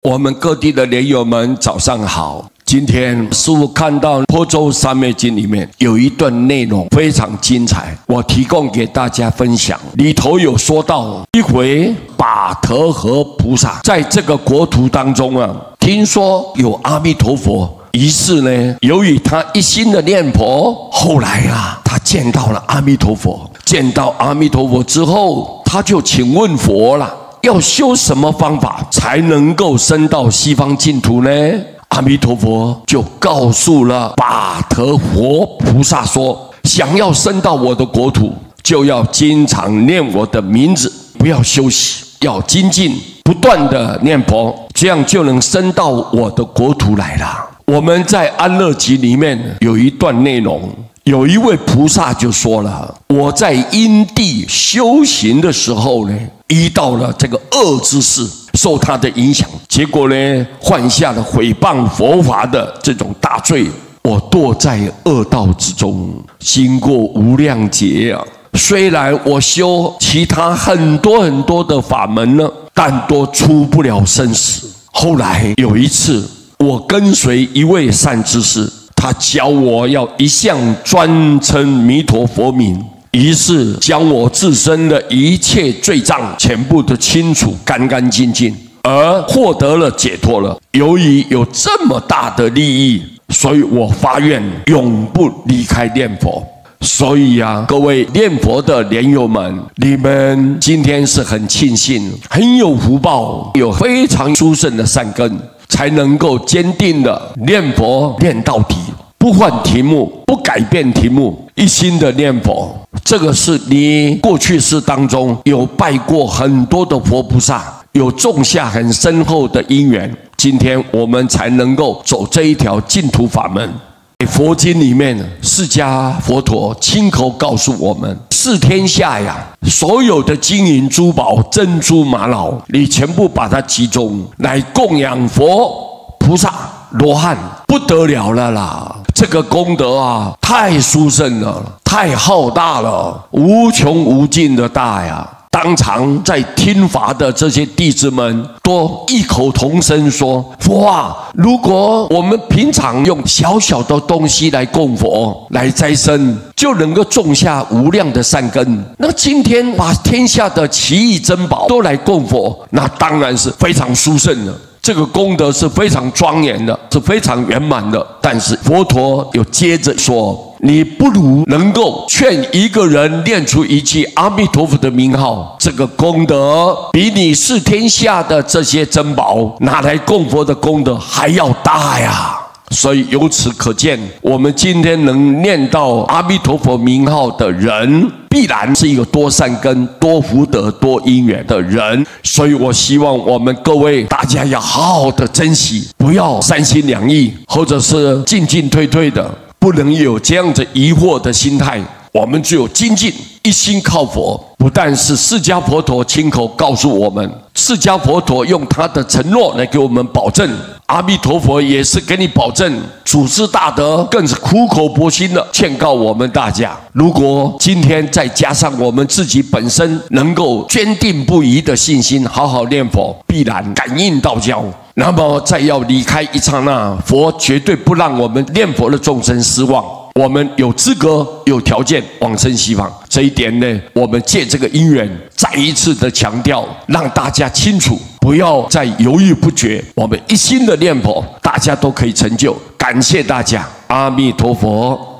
我们各地的莲友们，早上好。今天师父看到《坡州三昧经》里面有一段内容非常精彩，我提供给大家分享。里头有说到，一回把特和菩萨在这个国土当中啊，听说有阿弥陀佛，于是呢，由于他一心的念佛，后来啊，他见到了阿弥陀佛。见到阿弥陀佛之后，他就请问佛了。要修什么方法才能够升到西方净土呢？阿弥陀佛就告诉了把特佛菩萨说，想要升到我的国土，就要经常念我的名字，不要休息，要精进不断的念佛，这样就能升到我的国土来了。我们在安乐集里面有一段内容，有一位菩萨就说了，我在因地修行的时候呢，遇到了这个恶知识，受他的影响，结果呢，犯下了毁谤佛法的这种大罪，我堕在恶道之中，经过无量劫啊。虽然我修其他很多的法门呢，但都出不了生死。后来有一次，我跟随一位善知识，他教我要一向专称弥陀佛名，于是将我自身的一切罪障全部都清除干干净净，而获得了解脱了。由于有这么大的利益，所以我发愿永不离开念佛。所以啊，各位念佛的莲友们，你们今天是很庆幸，很有福报，有非常殊胜的善根，才能够坚定的念佛念到底，不换题目，不改变题目，一心的念佛。这个是你过去世当中有拜过很多的佛菩萨，有种下很深厚的因缘，今天我们才能够走这一条净土法门。佛经里面，释迦佛陀亲口告诉我们，世天下呀，所有的金银珠宝、珍珠玛瑙，你全部把它集中来供养佛、菩萨、罗汉，不得了了啦！这个功德啊，太殊胜了，太浩大了，无穷无尽的大呀！当场在听法的这些弟子们都异口同声说，佛啊，如果我们平常用小小的东西来供佛，来斋生，就能够种下无量的善根，那今天把天下的奇异珍宝都来供佛，那当然是非常殊胜的，这个功德是非常庄严的，是非常圆满的。但是佛陀又接着说，你不如能够劝一个人念出一句阿弥陀佛的名号，这个功德比你世天下的这些珍宝拿来供佛的功德还要大呀！所以由此可见，我们今天能念到阿弥陀佛名号的人，必然是一个多善根、多福德、多因缘的人。所以我希望我们各位大家要好好的珍惜，不要三心两意，或者是进进退退的，不能有这样子疑惑的心态。我们只有精进，一心靠佛。不但是释迦佛陀亲口告诉我们，释迦佛陀用他的承诺来给我们保证，阿弥陀佛也是给你保证，祖师大德更是苦口婆心的劝告我们大家，如果今天再加上我们自己本身能够坚定不移的信心，好好念佛，必然感应道交。那么再要离开一刹那，佛绝对不让我们念佛的众生失望，我们有资格、有条件往生西方。这一点呢，我们借这个因缘再一次的强调，让大家清楚，不要再犹豫不决，我们一心的念佛，大家都可以成就。感谢大家，阿弥陀佛。